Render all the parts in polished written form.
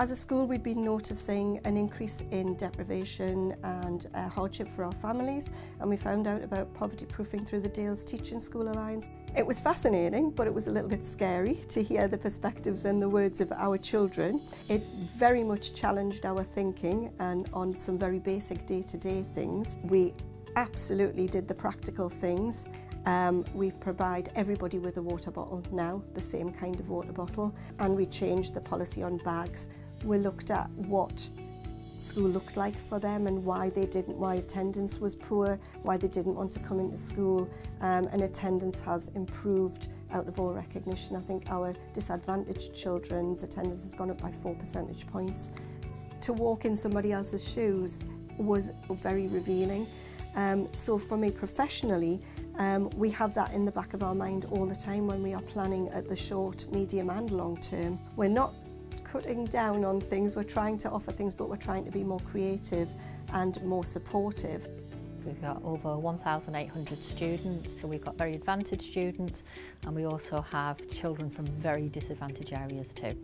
As a school, we'd been noticing an increase in deprivation and hardship for our families, and we found out about poverty proofing through the Dales Teaching School Alliance. It was fascinating, but it was a little bit scary to hear the perspectives and the words of our children. It very much challenged our thinking and on some very basic day-to-day things. We absolutely did the practical things. We provide everybody with a water bottle now, the same kind of water bottle, and we changed the policy on bags. We looked at what school looked like for them and why attendance was poor, why they didn't want to come into school, and attendance has improved out of all recognition. I think our disadvantaged children's attendance has gone up by 4 percentage points. To walk in somebody else's shoes was very revealing. So for me professionally, we have that in the back of our mind all the time when we are planning at the short, medium and long term. We're not cutting down on things, we're trying to offer things, but we're trying to be more creative and more supportive. We've got over 1,800 students, so we've got very advantaged students, and we also have children from very disadvantaged areas too.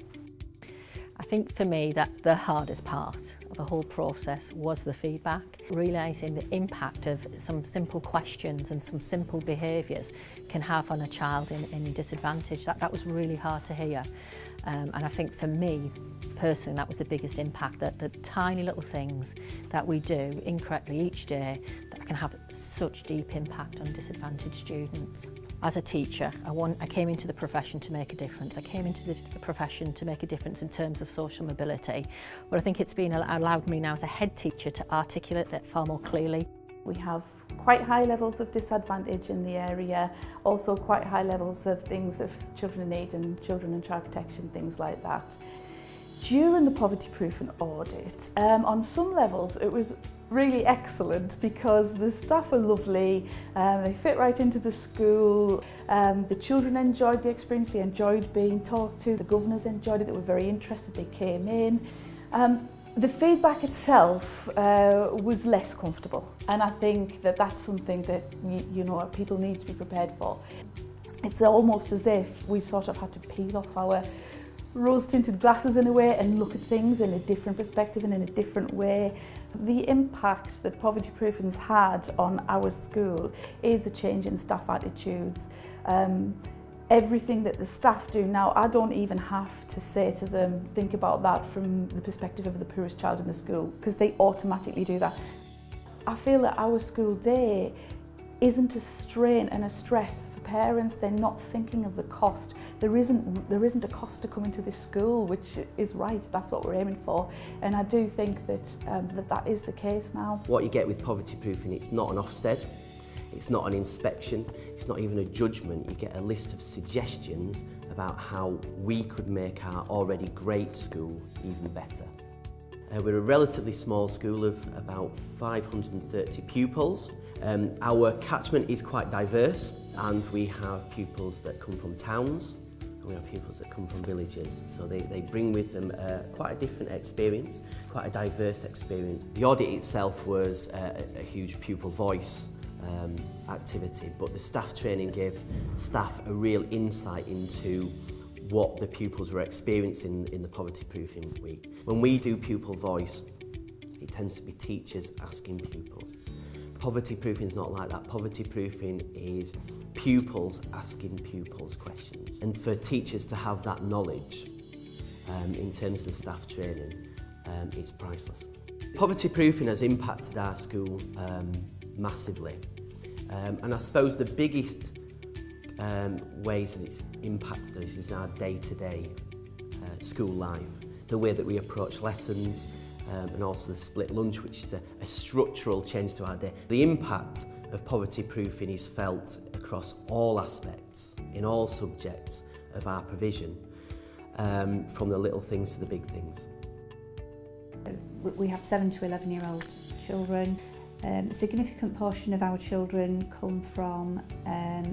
I think for me that the hardest part of the whole process was the feedback, realising the impact of some simple questions and some simple behaviours can have on a child in disadvantage. That was really hard to hear, and I think for me personally that was the biggest impact, that the tiny little things that we do incorrectly each day that can have such deep impact on disadvantaged students. As a teacher, I came into the profession to make a difference. I came into the profession to make a difference in terms of social mobility, but I think it's been allowed me now as a head teacher to articulate that far more clearly. We have quite high levels of disadvantage in the area, also quite high levels of things of children in need and children and child protection, things like that. During the poverty proofing audit, on some levels it was really excellent because the staff are lovely, they fit right into the school, the children enjoyed the experience, they enjoyed being talked to, the governors enjoyed it, they were very interested, they came in. The feedback itself was less comfortable, and I think that that's something that you know people need to be prepared for. It's almost as if we sort of had to peel off our rose-tinted glasses in a way and look at things in a different perspective and in a different way. The impact that poverty proofing's had on our school is a change in staff attitudes. Everything that the staff do now, I don't even have to say to them, think about that from the perspective of the poorest child in the school, because they automatically do that. I feel that our school day isn't a strain and a stress for parents. They're not thinking of the cost. There isn't a cost to coming to this school, which is right. That's what we're aiming for, and I do think that that is the case now. What you get with poverty proofing, it's not an Ofsted, it's not an inspection, it's not even a judgment. You get a list of suggestions about how we could make our already great school even better. We're a relatively small school of about 530 pupils. Our catchment is quite diverse, and we have pupils that come from towns and we have pupils that come from villages, so they bring with them quite a different experience, quite a diverse experience. The audit itself was a huge pupil voice activity, but the staff training gave staff a real insight into what the pupils were experiencing in the poverty proofing week. When we do pupil voice, it tends to be teachers asking pupils. Poverty proofing is not like that. Poverty proofing is pupils asking pupils questions. And for teachers to have that knowledge in terms of the staff training, it's priceless. Poverty proofing has impacted our school massively. And I suppose the biggest ways that it's impacted us is in our day-to-day school life. The way that we approach lessons, and also the split lunch, which is a structural change to our day. The impact of poverty proofing is felt across all aspects, in all subjects of our provision, from the little things to the big things. We have 7 to 11-year-old children. A significant portion of our children come from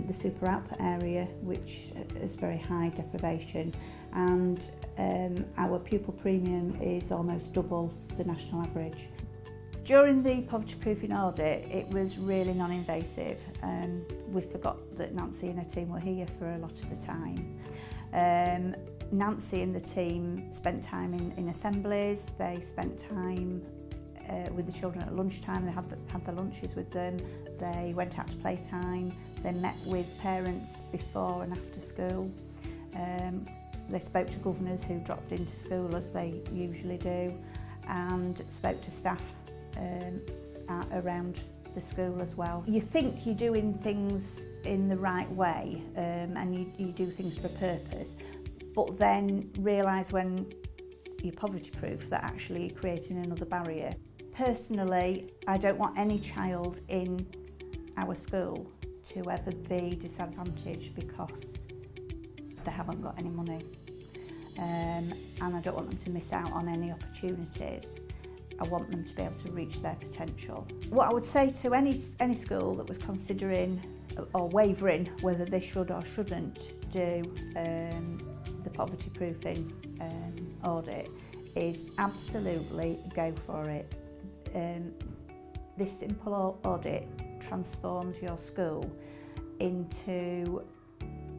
the super output area, which is very high deprivation, and our pupil premium is almost double the national average. During the poverty proofing audit, it was really non-invasive, and we forgot that Nancy and her team were here for a lot of the time. Nancy and the team spent time in assemblies, they spent time with the children at lunchtime, they had the lunches with them, they went out to playtime, they met with parents before and after school. They spoke to governors who dropped into school as they usually do, and spoke to staff around the school as well. You think you're doing things in the right way and you do things for a purpose, but then realise when you're poverty proof that actually you're creating another barrier. Personally, I don't want any child in our school to ever be disadvantaged because they haven't got any money. And I don't want them to miss out on any opportunities. I want them to be able to reach their potential. What I would say to any school that was considering or wavering whether they should or shouldn't do the poverty proofing audit is absolutely go for it. This simple audit transforms your school into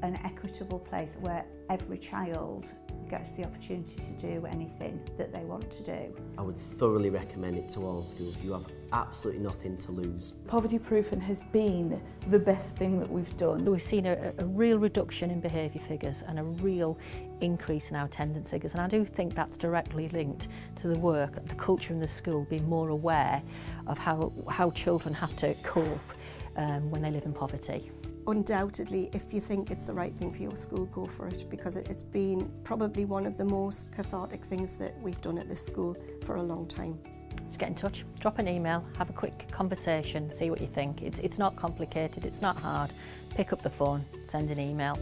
an equitable place where every child gets the opportunity to do anything that they want to do. I would thoroughly recommend it to all schools. You have absolutely nothing to lose. Poverty proofing has been the best thing that we've done. We've seen a real reduction in behaviour figures and a real increase in our attendance figures, and I do think that's directly linked to the work, the culture in the school, being more aware of how children have to cope when they live in poverty. Undoubtedly, if you think it's the right thing for your school, go for it, because it's been probably one of the most cathartic things that we've done at this school for a long time. Just get in touch, drop an email, have a quick conversation, see what you think. It's not complicated, it's not hard. Pick up the phone, send an email.